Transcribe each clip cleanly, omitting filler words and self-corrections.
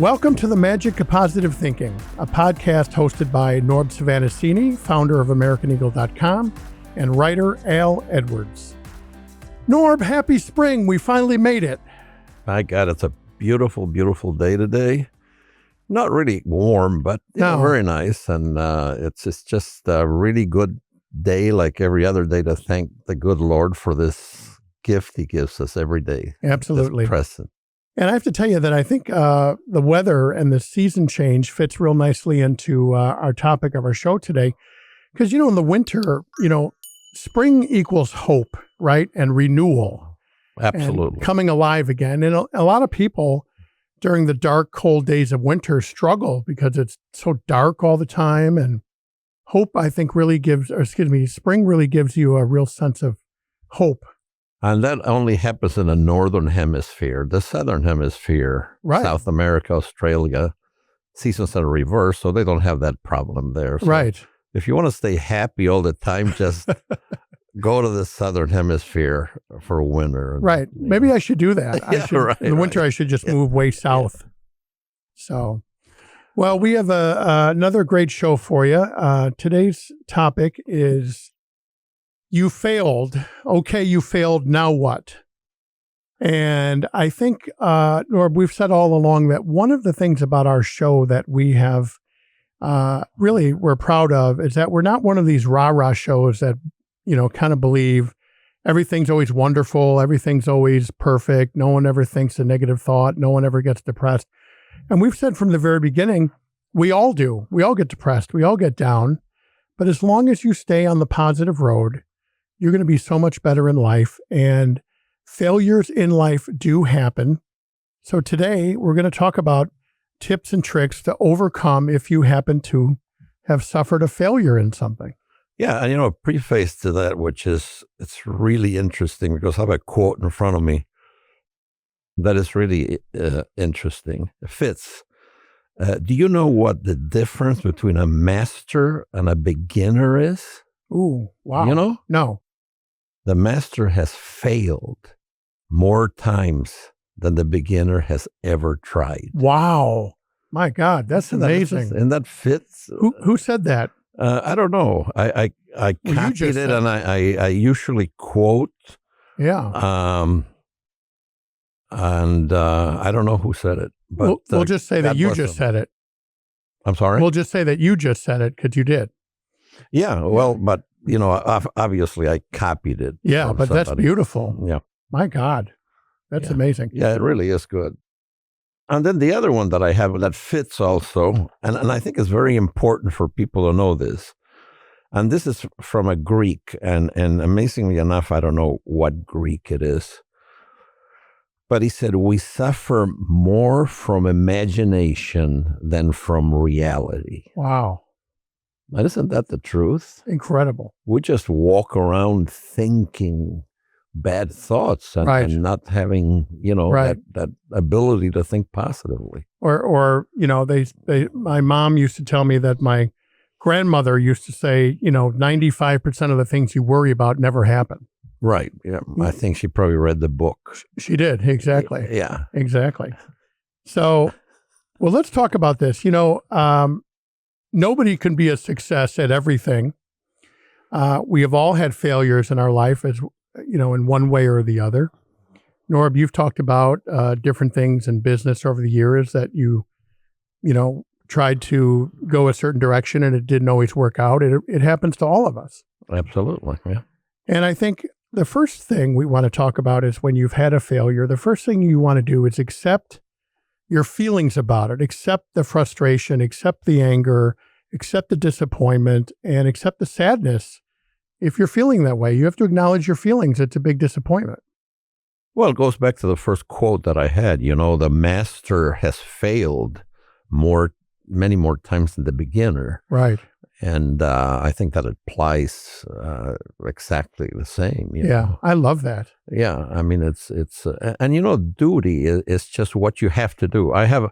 Welcome to the Magic of Positive Thinking, a podcast hosted by Norb Savannasini, founder of AmericanEagle.com, and writer Al Edwards. Norb, happy spring. We finally made it. My God, it's a beautiful, beautiful day today. Not really warm, but very nice. And it's just a really good day, like every other day, to thank the good Lord for this gift he gives us every day. Absolutely. This present. And I have to tell you that I think the weather and the season change fits real nicely into our topic of our show today. Because, in the winter, spring equals hope, right? And renewal. Absolutely. And coming alive again. And a lot of people during the dark, cold days of winter struggle because it's so dark all the time. And hope, I think, spring really gives you a real sense of hope. And that only happens in the northern hemisphere. The southern hemisphere, right. South America, Australia, seasons are reversed, so they don't have that problem there. So right. If you want to stay happy all the time, just go to the southern hemisphere for winter. Right. Maybe I should do that. In the winter, I should just move way south. Yeah. So, well, we have another great show for you. Today's topic is you failed. Okay, you failed. Now what? And I think, Norb, we've said all along that one of the things about our show that we have really we're proud of is that we're not one of these rah-rah shows that, kind of believe everything's always wonderful, everything's always perfect, no one ever thinks a negative thought, no one ever gets depressed. And we've said from the very beginning, we all do. We all get depressed. We all get down. But as long as you stay on the positive road, you're going to be so much better in life, and failures in life do happen. So today we're going to talk about tips and tricks to overcome if you happen to have suffered a failure in something. Yeah, and a preface to that, which is, it's really interesting because I have a quote in front of me that is really interesting. It fits. Do you know what the difference between a master and a beginner is? Ooh, wow. No. The master has failed more times than the beginner has ever tried. Wow. My God, that's amazing. And that fits. Who said that? I don't know. I copied it, and I usually quote. Yeah. And I don't know who said it. But we'll just say that you just said it. I'm sorry? We'll just say that you just said it because you did. Yeah, well, but, obviously I copied it. Yeah, but somebody. That's beautiful. Yeah. My God, that's amazing. Yeah, it really is good. And then the other one that I have that fits also, and I think it's very important for people to know this, and this is from a Greek, and amazingly enough, I don't know what Greek it is, but he said, we suffer more from imagination than from reality. Wow. But isn't that the truth? Incredible. We just walk around thinking bad thoughts and not having, that ability to think positively. Or my mom used to tell me that my grandmother used to say, 95% of the things you worry about never happen. Right. Yeah. I think she probably read the book. She did. Exactly. Yeah. Exactly. So, well, let's talk about this. Nobody can be a success at everything. We have all had failures in our life, as in one way or the other. Norb, you've talked about different things in business over the years that you tried to go a certain direction and it didn't always work out. It happens to all of us. Absolutely, yeah. And I think the first thing we want to talk about is when you've had a failure, the first thing you want to do is accept your feelings about it, accept the frustration, accept the anger, accept the disappointment, and accept the sadness. If you're feeling that way, you have to acknowledge your feelings. It's a big disappointment. Well, it goes back to the first quote that I had. The master has failed many more times than the beginner. Right. And I think that applies exactly the same. Yeah, I love that. Yeah, I mean, it's duty is just what you have to do. I have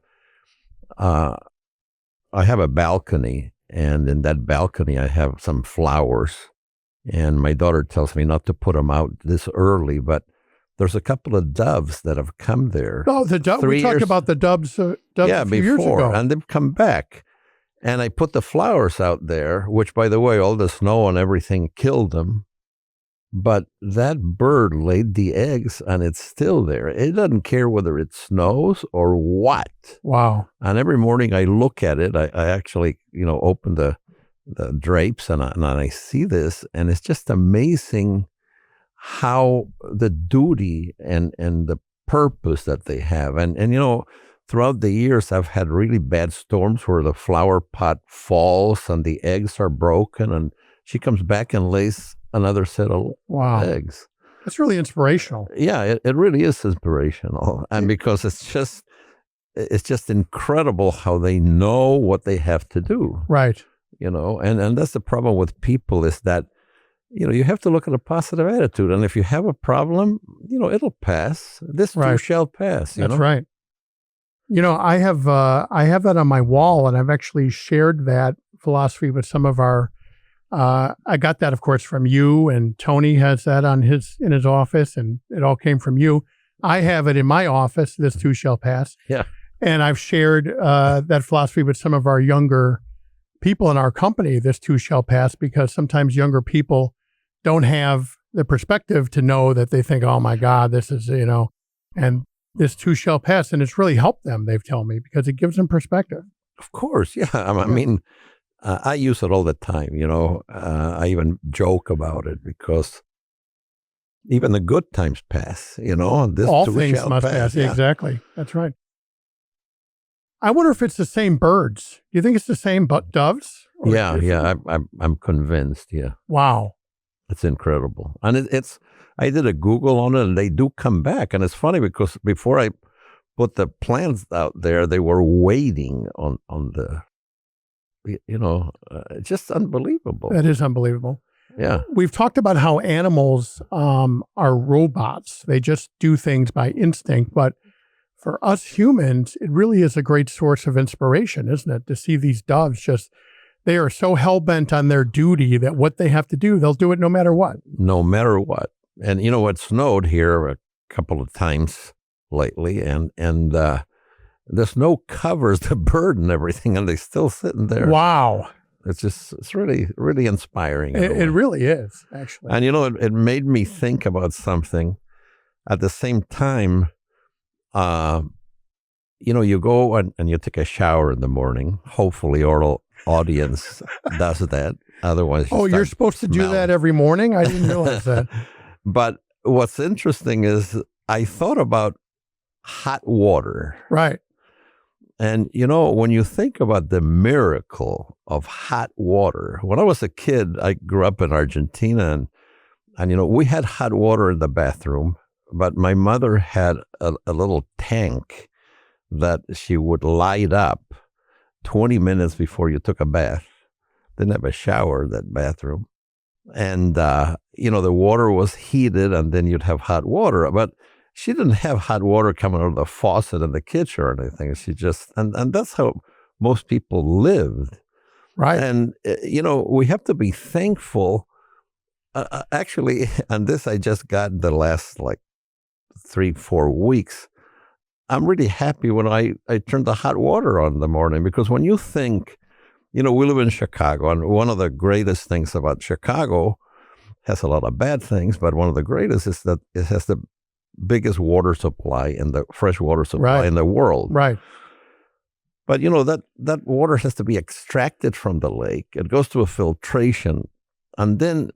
a balcony, and in that balcony I have some flowers. And my daughter tells me not to put them out this early, but there's a couple of doves that have come there. Oh, the dove. We talked about the doves a few years ago. And they've come back. And I put the flowers out there, which, by the way, all the snow and everything killed them. But that bird laid the eggs, and it's still there. It doesn't care whether it snows or what. Wow. And every morning I look at it. I actually, open the drapes, and I see this, and it's just amazing how the duty and the purpose that they have. And throughout the years, I've had really bad storms where the flower pot falls and the eggs are broken, and she comes back and lays another set of eggs. That's really inspirational. Yeah, it really is inspirational. And because it's just incredible how they know what they have to do. Right. And that's the problem with people, is that, you have to look at a positive attitude. And if you have a problem, it'll pass. This too shall pass. That's right. I have that on my wall, and I've actually shared that philosophy with some of our. I got that, of course, from you, and Tony has that in his office, and it all came from you. I have it in my office. This too shall pass. Yeah, and I've shared that philosophy with some of our younger people in our company. This too shall pass, because sometimes younger people don't have the perspective to know that they think, oh my God, this is and this too shall pass. And it's really helped them, they've told me, because it gives them perspective. Of course. Yeah. I mean, I use it all the time. I even joke about it, because even the good times pass, this all too things shall must pass. Yeah. Exactly. That's right. I wonder if it's the same birds. Do you think it's the same doves? Yeah. I'm convinced. Yeah. Wow. It's incredible. And I did a Google on it, and they do come back. And it's funny, because before I put the plants out there, they were waiting on the, just unbelievable. That is unbelievable. Yeah. We've talked about how animals are robots. They just do things by instinct. But for us humans, it really is a great source of inspiration, isn't it? To see these doves they are so hell-bent on their duty that what they have to do, they'll do it no matter what. No matter what. And, it snowed here a couple of times lately, and the snow covers the bird and everything, and they're still sitting there. Wow. It's really, really inspiring. It really is, actually. And, it made me think about something. At the same time, you go and you take a shower in the morning. Hopefully our audience does that. Otherwise, you're supposed to do that every morning? I didn't realize that. But what's interesting is I thought about hot water. Right. And, when you think about the miracle of hot water, when I was a kid, I grew up in Argentina, and we had hot water in the bathroom, but my mother had a little tank that she would light up 20 minutes before you took a bath. Didn't have a shower, that bathroom. And, the water was heated, and then you'd have hot water. But she didn't have hot water coming out of the faucet in the kitchen or anything. She just, and that's how most people lived. Right. And, we have to be thankful. Actually, and this I just got the last 3-4 weeks. I'm really happy when I turn the hot water on in the morning, because when you think, we live in Chicago, and one of the greatest things about Chicago has a lot of bad things, but one of the greatest is that it has the biggest water supply in the fresh water supply in the world. Right. But that water has to be extracted from the lake. It goes through a filtration, and then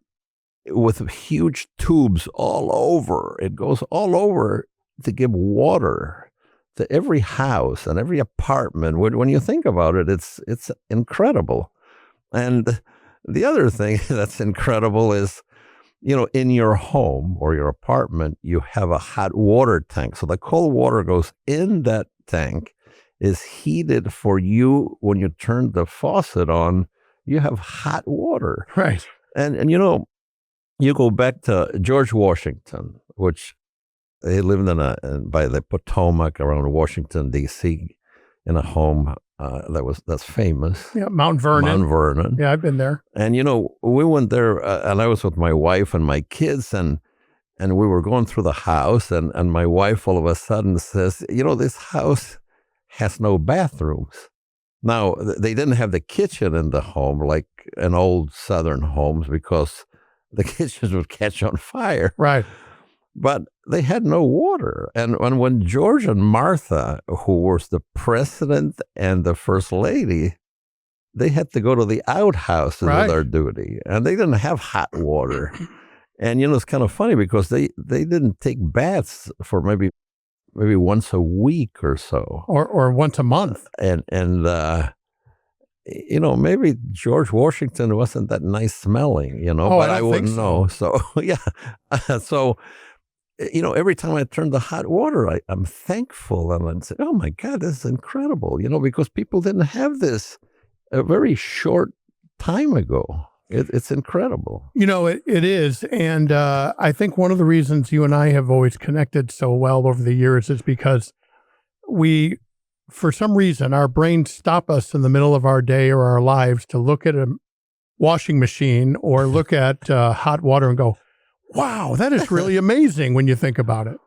with huge tubes all over, it goes all over to give water to every house and every apartment. When you think about it, it's incredible. And the other thing that's incredible is, in your home or your apartment, you have a hot water tank. So the cold water goes in that tank, is heated for you. When you turn the faucet on, you have hot water. Right. And you go back to George Washington, which he lived by the Potomac around Washington, D.C., in a home that's famous. Yeah, Mount Vernon. Mount Vernon. Yeah, I've been there. And, we went there, and I was with my wife and my kids, and and we were going through the house, and my wife all of a sudden says, this house has no bathrooms. Now, they didn't have the kitchen in the home like in old Southern homes because the kitchens would catch on fire. Right. But they had no water. And when George and Martha, who was the president and the first lady, they had to go to the outhouses with their duty. And they didn't have hot water. And, it's kind of funny because they didn't take baths for maybe once a week or so. Or once a month. And maybe George Washington wasn't that nice smelling, but I wouldn't know. So, yeah. So, every time I turn the hot water, I'm thankful. And I'd say, oh, my God, this is incredible, because people didn't have this a very short time ago. It's incredible. It is. And I think one of the reasons you and I have always connected so well over the years is because for some reason, our brains stop us in the middle of our day or our lives to look at a washing machine or look at hot water and go, wow, that is really amazing when you think about it.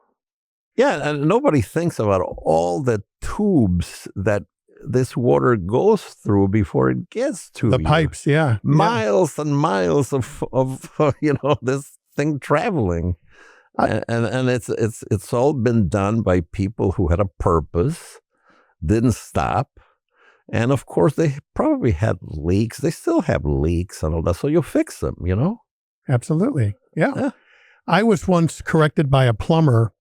Yeah, and nobody thinks about all the tubes that this water goes through before it gets to the pipes. Yeah, miles and miles of this thing traveling, and it's all been done by people who had a purpose, didn't stop, and of course they probably had leaks. They still have leaks and all that, so you fix them. Absolutely. Yeah. I was once corrected by a plumber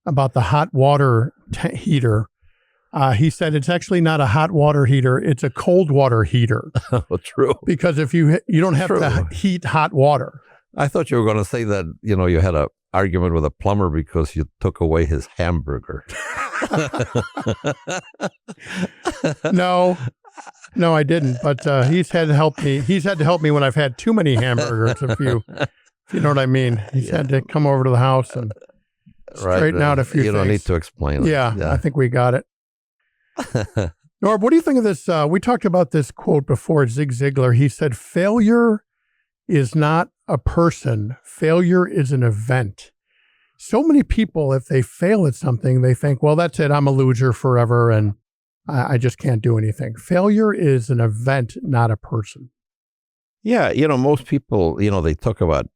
about the hot water heater. He said it's actually not a hot water heater; it's a cold water heater. Oh, true. Because if you don't have to heat hot water. I thought you were going to say that you had a argument with a plumber because you took away his hamburger. No, I didn't. But he's had to help me. He's had to help me when I've had too many hamburgers. If you know what I mean. He's had to come over to the house and straighten out a few things. You don't need to explain it. Yeah, I think we got it. Norb, what do you think of this? We talked about this quote before. Zig Ziglar. He said, failure is not a person. Failure is an event. So many people, if they fail at something, they think, well, that's it. I'm a loser forever and I just can't do anything. Failure is an event, not a person. Yeah. Most people, they talk about,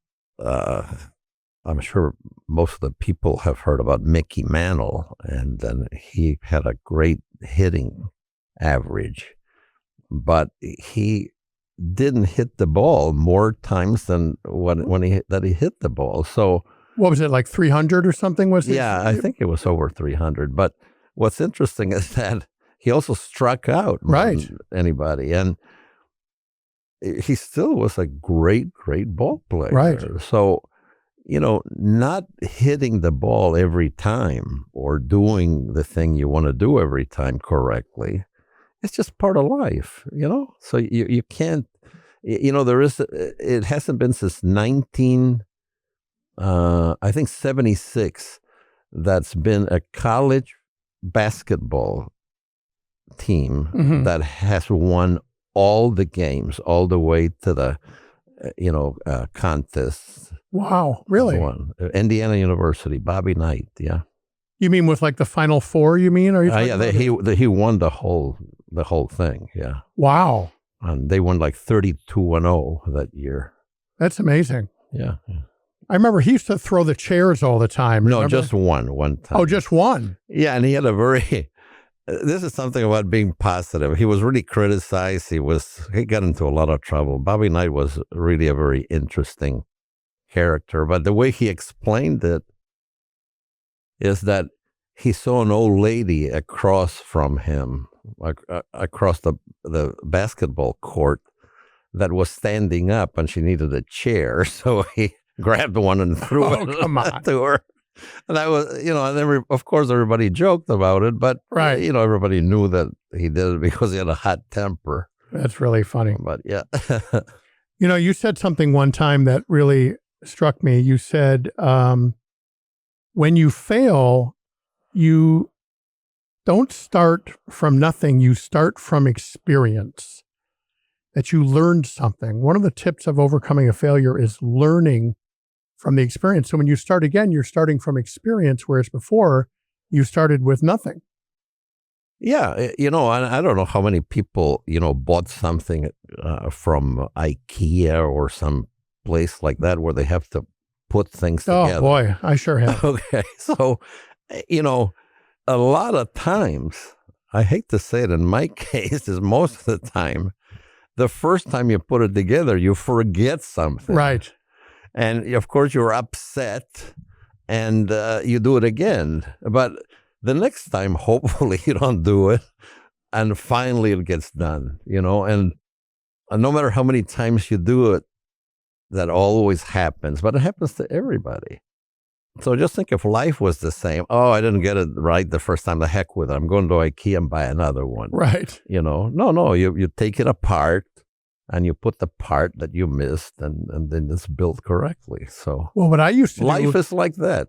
I'm sure most of the people have heard about Mickey Mantle, and then he had a great hitting average, but he didn't hit the ball more times than when he hit the ball. So what was it, like 300 or something? Yeah, I think it was over 300. But what's interesting is that he also struck out anybody, and he still was a great ball player. Right. So, not hitting the ball every time or doing the thing you want to do every time correctly, it's just part of life, So you can't, it hasn't been since 76 that's been a college basketball team that has won all the games all the way to the contests. Wow, really? Indiana University, Bobby Knight. Yeah. You mean with like the Final Four? You mean? Are you? He won the whole thing. Yeah. Wow. And they won like 32-0 that year. That's amazing. Yeah. I remember he used to throw the chairs all the time. No, just one time. Oh, just one. Yeah, and he had a very. This is something about being positive. He was really criticized. He got into a lot of trouble. Bobby Knight was really a very interesting character, but the way he explained it is that he saw an old lady across from him, across the basketball court, that was standing up, and she needed a chair, so he grabbed one and threw it to her. And that was, and of course everybody joked about it, but everybody knew that he did it because he had a hot temper. That's really funny. But yeah. You said something one time that really struck me. You said, when you fail, you don't start from nothing. You start from experience, that you learned something. One of the tips of overcoming a failure is learning from the experience. So when you start again, you're starting from experience, whereas before you started with nothing. Yeah, and I don't know how many people, bought something from IKEA or some place like that where they have to put things together. Oh, boy, I sure have. Okay, so, a lot of times, I hate to say it, in my case, is most of the time, the first time you put it together, you forget something. Right. And, of course, you're upset and you do it again. But the next time, hopefully, you don't do it. And finally, it gets done, and no matter how many times you do it, that always happens. But it happens to everybody. So just think if life was the same. Oh, I didn't get it right the first time. The heck with it. I'm going to IKEA and buy another one. Right. No, you take it apart and you put the part that you missed and then it's built correctly. So well, what I used to life do, is like that,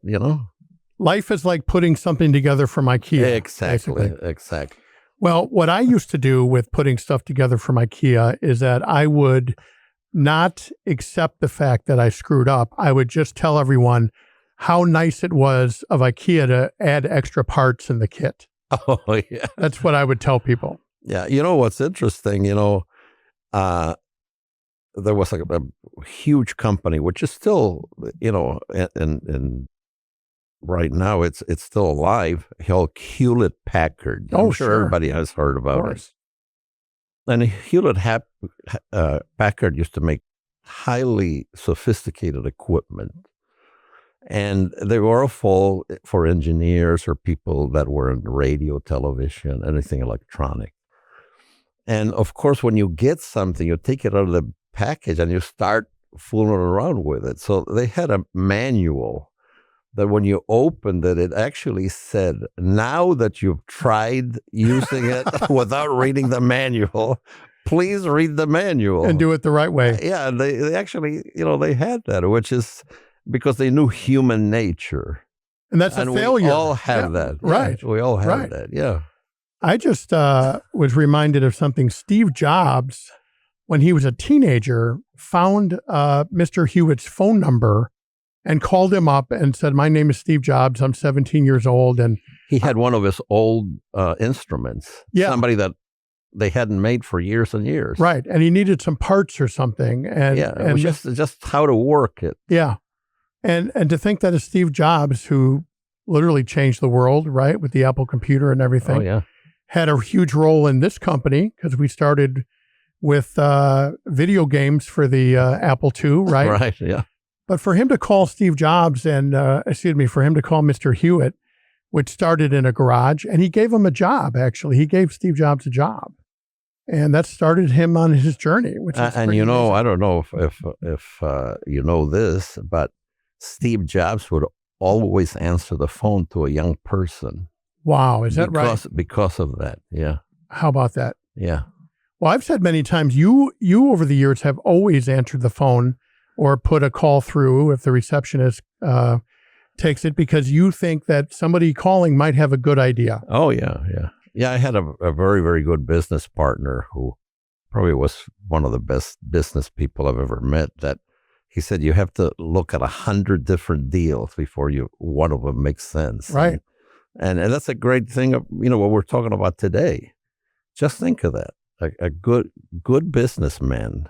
Life is like putting something together from IKEA. Exactly. Well, what I used to do with putting stuff together from IKEA is that I would not accept the fact that I screwed up. I would just tell everyone how nice it was of IKEA to add extra parts in the kit. Oh, yeah. That's what I would tell people. Yeah. What's interesting, there was like a huge company, which is still, in right now, it's still alive, called Hewlett Packard. I'm sure everybody has heard about it. And Hewlett Packard used to make highly sophisticated equipment. And they were all for engineers or people that were in radio, television, anything electronic. And of course, when you get something, you take it out of the package and you start fooling around with it. So they had a manual that when you opened it, it actually said, now that you've tried using it without reading the manual, please read the manual. And do it the right way. Yeah, they actually, they had that, which is because they knew human nature. And that's a failure. We all have that. Right. Yeah, we all have that, yeah. I just was reminded of something. Steve Jobs, when he was a teenager, found Mr. Hewitt's phone number and called him up and said, my name is Steve Jobs. I'm 17 years old. And he had one of his old instruments. Yeah. Somebody that they hadn't made for years and years. Right. And he needed some parts or something. And it was just how to work it. Yeah. And to think that it's Steve Jobs, who literally changed the world, right, with the Apple computer and everything. Oh, yeah. Had a huge role in this company because we started with video games for the Apple II, right? Right, yeah. But for him to call Steve Jobs and, for him to call Mr. Hewitt, which started in a garage, and he gave him a job, actually. He gave Steve Jobs a job. And that started him on his journey, which is and amazing. I don't know if you know this, but Steve Jobs would always answer the phone to a young person. Wow, is that right? Because of that, yeah. How about that? Yeah. Well, I've said many times, you over the years have always answered the phone or put a call through if the receptionist takes it because you think that somebody calling might have a good idea. Oh, yeah, yeah. Yeah, I had a very, very good business partner who probably was one of the best business people I've ever met, that he said you have to look at 100 different deals before one of them makes sense. Right. And that's a great thing of, what we're talking about today. Just think of that. A good businessman,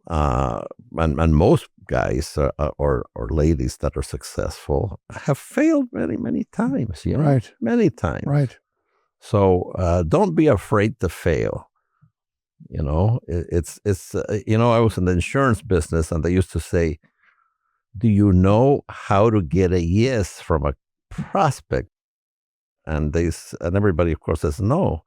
and most guys or ladies that are successful have failed many, many times, Right. Many times. Right. So don't be afraid to fail. It's I was in the insurance business and they used to say, do you know how to get a yes from a prospect? And everybody, of course, says no.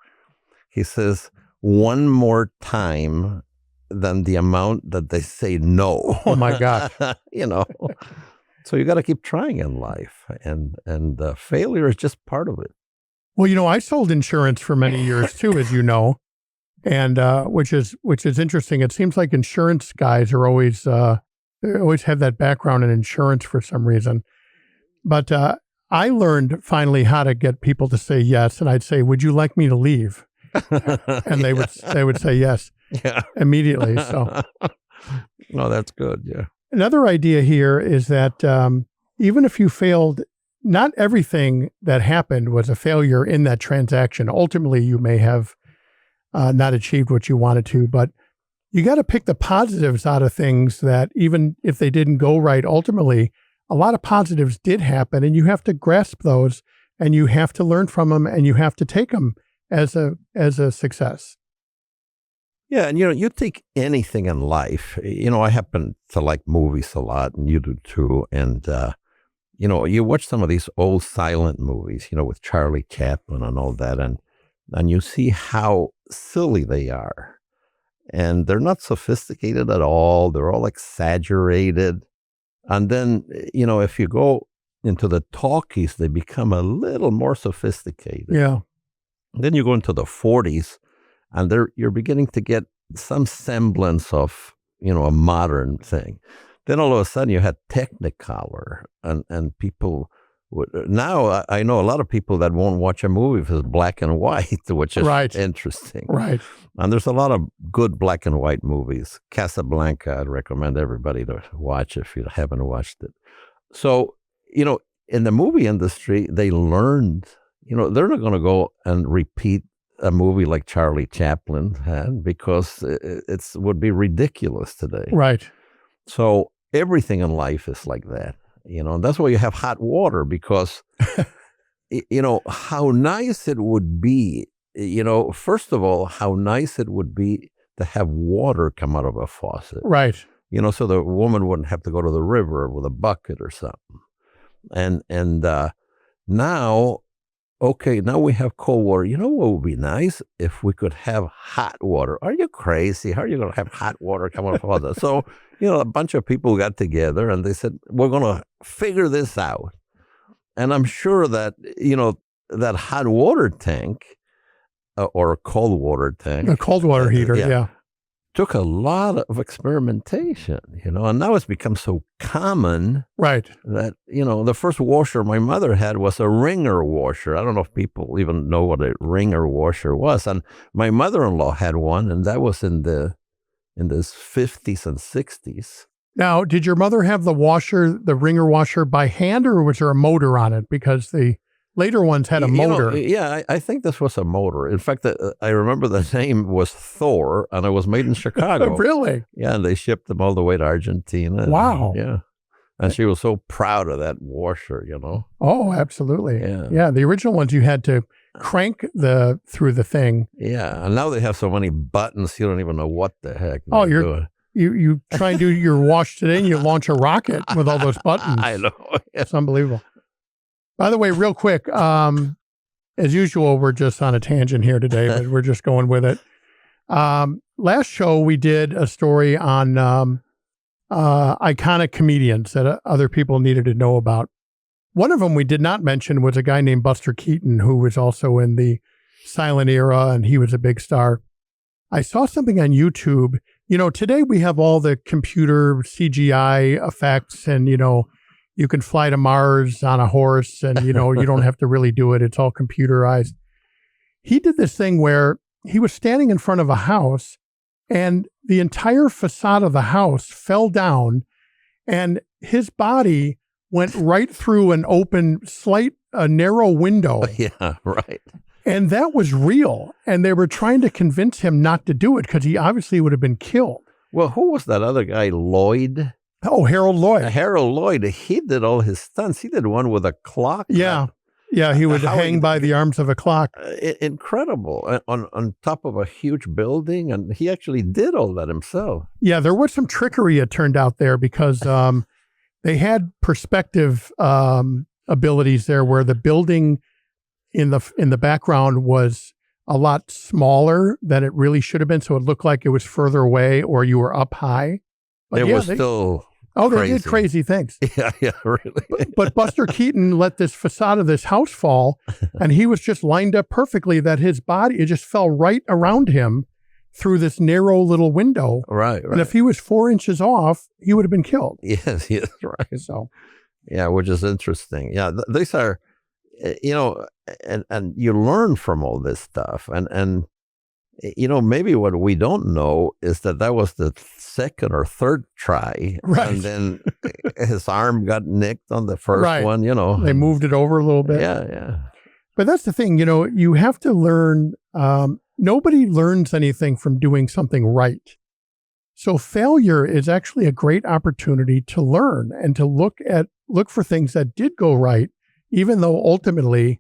He says, one more time than the amount that they say no. Oh, my gosh. So you got to keep trying in life. And failure is just part of it. Well, I sold insurance for many years too, as you know, and which is interesting. It seems like insurance guys are always they always have that background in insurance for some reason. But I learned finally how to get people to say yes, and I'd say, "Would you like me to leave?" And they would say yes, immediately. So, no, that's good. Yeah. another idea here is that even if you failed, not everything that happened was a failure in that transaction. Ultimately, you may have not achieved what you wanted to, but you got to pick the positives out of things that even if they didn't go right, ultimately, a lot of positives did happen, and you have to grasp those, and you have to learn from them, and you have to take them as a success. Yeah, and you take anything in life. I happen to like movies a lot, and you do too. And you watch some of these old silent movies, with Charlie Chaplin and all that, and you see how silly they are. And they're not sophisticated at all. They're all exaggerated. And then, if you go into the talkies, they become a little more sophisticated. Yeah. And then you go into the 40s, and you're beginning to get some semblance of, a modern thing. Then all of a sudden you had Technicolor, and people now I know a lot of people that won't watch a movie if it's black and white, which is interesting. Right. And there's a lot of good black and white movies. Casablanca, I'd recommend everybody to watch if you haven't watched it. So, in the movie industry, they learned, they're not going to go and repeat a movie like Charlie Chaplin had, because it would be ridiculous today. Right. So everything in life is like that, and that's why you have hot water, because, how nice it would be, first of all, how nice it would be to have water come out of a faucet. Right. So the woman wouldn't have to go to the river with a bucket or something. And now, now we have cold water. You know what would be nice? If we could have hot water. Are you crazy? How are you going to have hot water come out of water? So, a bunch of people got together and they said, we're going to figure this out. And I'm sure that, that hot water tank or a cold water tank. A cold water heater, yeah. Took a lot of experimentation, and now it's become so common. Right. That, the first washer my mother had was a wringer washer. I don't know if people even know what a wringer washer was. And my mother-in-law had one, and that was in the 50s and 60s. Now, did your mother have the wringer washer by hand, or was there a motor on it? Because the later ones had a motor. I think this was a motor. In fact, I remember the name was Thor, and it was made in Chicago. Really? Yeah, and they shipped them all the way to Argentina. Wow. Yeah. And she was so proud of that washer, Oh, absolutely. Yeah. Yeah, the original ones you had to crank through the thing. Yeah, and now they have so many buttons, you don't even know what the heck they're doing. You try and do your wash today, and you launch a rocket with all those buttons. I know. Yeah. It's unbelievable. By the way, real quick, as usual, we're just on a tangent here today, but we're just going with it. Last show, we did a story on iconic comedians that other people needed to know about. One of them we did not mention was a guy named Buster Keaton, who was also in the silent era, and he was a big star. I saw something on YouTube. Today we have all the computer CGI effects, and, you can fly to Mars on a horse, and, you don't have to really do it. It's all computerized. He did this thing where he was standing in front of a house, and the entire facade of the house fell down, and his body went right through an open, narrow window. Yeah, right. And that was real. And they were trying to convince him not to do it because he obviously would have been killed. Well, who was that other guy, Lloyd? Oh, Harold Lloyd. Harold Lloyd. He did all his stunts. He did one with a clock. Yeah. Yeah, he would hang by the arms of a clock. Incredible. On top of a huge building. And he actually did all that himself. Yeah, there was some trickery, it turned out there, because they had perspective abilities there where the building in the background was a lot smaller than it really should have been. So it looked like it was further away or you were up high. But it was still they did crazy things. Yeah, really. But Buster Keaton let this facade of this house fall, and he was just lined up perfectly that his body, it just fell right around him through this narrow little window. Right. And if he was 4 inches off, he would have been killed. Yes, right. So, yeah, which is interesting. Yeah, these are, and you learn from all this stuff. And maybe what we don't know is that was the second or third try. Right. And then his arm got nicked on the first one, They moved it over a little bit. Yeah. But that's the thing, you have to learn. Nobody learns anything from doing something right. So failure is actually a great opportunity to learn and to look for things that did go right, even though ultimately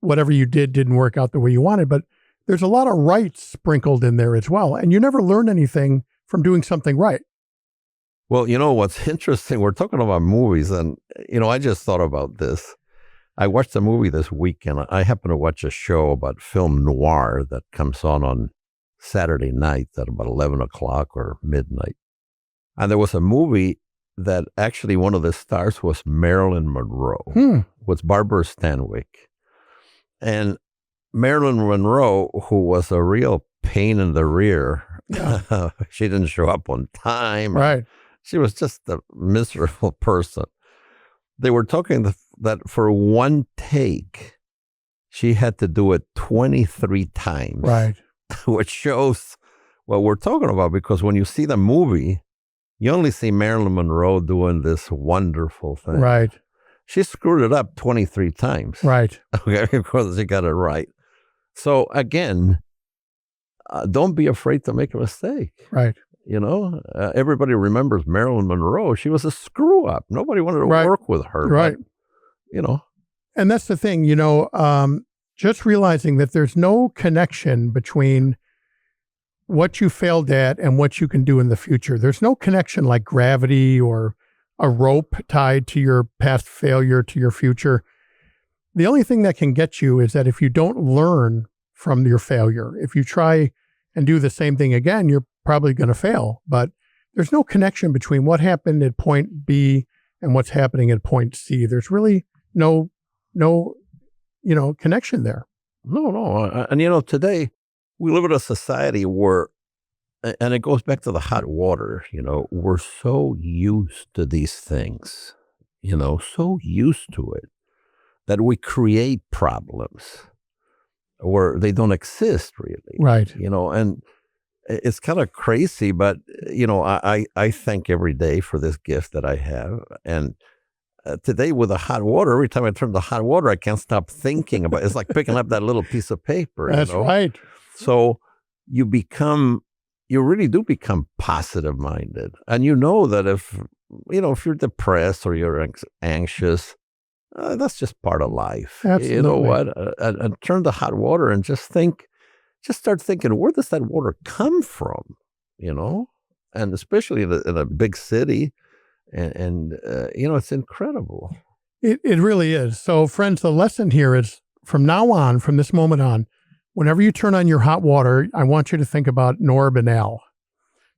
whatever you did didn't work out the way you wanted. But there's a lot of rights sprinkled in there as well. And you never learn anything from doing something right. Well, what's interesting, we're talking about movies, and, I just thought about this. I watched a movie this weekend. I happen to watch a show about film noir that comes on Saturday night at about 11 o'clock or midnight. And there was a movie that actually one of the stars was Marilyn Monroe, with Barbara Stanwyck. And Marilyn Monroe, who was a real pain in the rear, she didn't show up on time. Right. She was just a miserable person. They were talking that for one take, she had to do it 23 times. Right. Which shows what we're talking about, because when you see the movie, you only see Marilyn Monroe doing this wonderful thing. Right. She screwed it up 23 times. Right. Okay, because she got it right. So again, don't be afraid to make a mistake. Right. Everybody remembers Marilyn Monroe. She was a screw up. Nobody wanted to work with her. Right. But, And that's the thing, just realizing that there's no connection between what you failed at and what you can do in the future. There's no connection like gravity or a rope tied to your past failure to your future. The only thing that can get you is that if you don't learn from your failure, if you try and do the same thing again, you're probably going to fail. But there's no connection between what happened at point B and what's happening at point C. There's really no connection there. No. And, today we live in a society where, and it goes back to the hot water, we're so used to these things, so used to it that we create problems where they don't exist really. Right. And it's kind of crazy, but, I thank every day for this gift that I have. And today with the hot water, every time I turn the hot water, I can't stop thinking about it. It's like picking up that little piece of paper. That's right. So you really do become positive minded. And that if you're depressed or you're anxious, that's just part of life. Absolutely. You know what? And turn the hot water and just start thinking, where does that water come from? And especially in a big city. And it's incredible. It really is. So, friends, the lesson here is from now on, from this moment on, whenever you turn on your hot water, I want you to think about Norb and Al.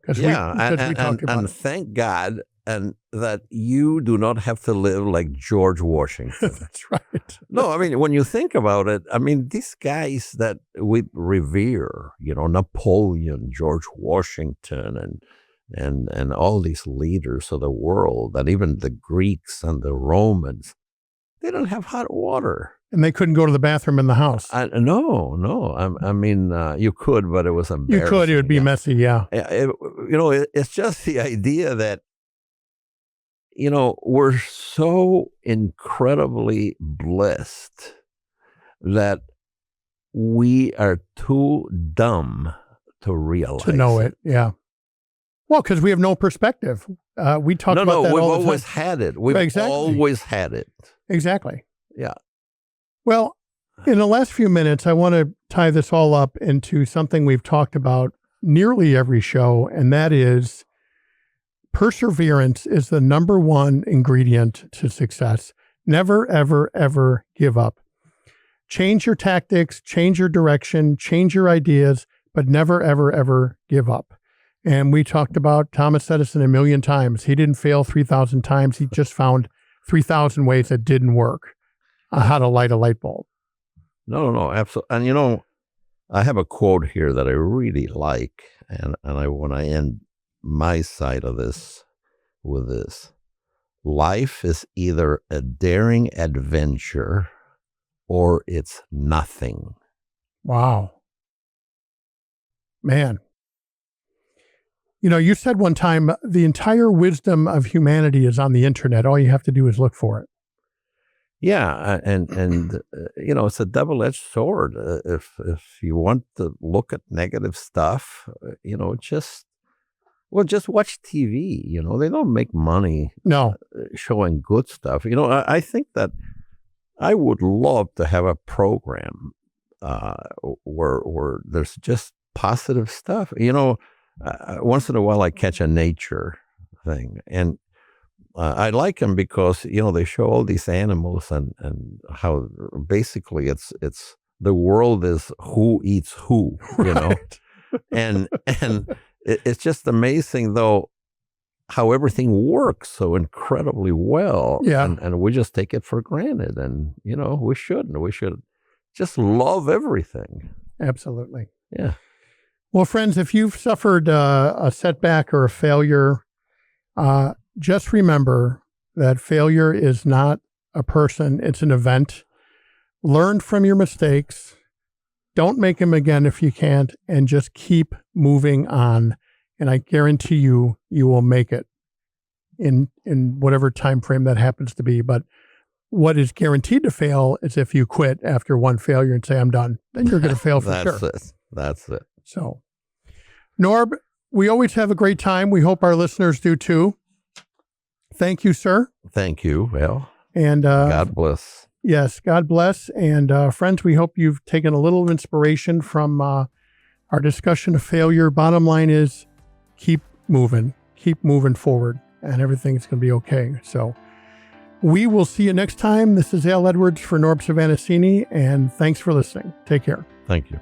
We talked about it. Thank God that you do not have to live like George Washington. That's right. No, I mean, when you think about it, these guys that we revere, Napoleon, George Washington, and all these leaders of the world, and even the Greeks and the Romans, they don't have hot water. And they couldn't go to the bathroom in the house. No. You could, but it was embarrassing. You could. It would be messy, yeah. It's just the idea that, we're so incredibly blessed that we are too dumb to realize to know it. Yeah. Well, because we have no perspective. We talk about that all the time. We've always had it. We've always had it. Exactly. Yeah. Well, in the last few minutes, I want to tie this all up into something we've talked about nearly every show, and that is perseverance is the number one ingredient to success. Never, ever, ever give up. Change your tactics, change your direction, change your ideas, but never, ever, ever give up. And we talked about Thomas Edison a million times. He didn't fail 3,000 times. He just found 3,000 ways that didn't work on how to light a light bulb. No, absolutely. And I have a quote here that I really like, and I want to end my side of this with this. Life is either a daring adventure or it's nothing. Wow. Man. You said one time, the entire wisdom of humanity is on the internet. All you have to do is look for it. Yeah, and it's a double-edged sword. If you want to look at negative stuff, just watch TV. They don't make money showing good stuff. I think that I would love to have a program where there's just positive stuff. Once in a while I catch a nature thing, and I like them because they show all these animals and how basically it's the world is who eats who, Right. and it's just amazing though how everything works so incredibly well. Yeah. And we just take it for granted, and we shouldn't. We should just love everything. Absolutely. Yeah. Well, friends, if you've suffered a setback or a failure, just remember that failure is not a person, it's an event. Learn from your mistakes. Don't make them again if you can't, and just keep moving on. And I guarantee you will make it in whatever time frame that happens to be. But what is guaranteed to fail is if you quit after one failure and say, I'm done. Then you're going to fail for sure. That's it. So, Norb, we always have a great time. We hope our listeners do too. Thank you, sir. Thank you. Well, and God bless. Yes, God bless. And friends, we hope you've taken a little inspiration from our discussion of failure. Bottom line is keep moving forward, and everything's going to be okay. So we will see you next time. This is Al Edwards for Norb Savannasini, and thanks for listening. Take care. Thank you.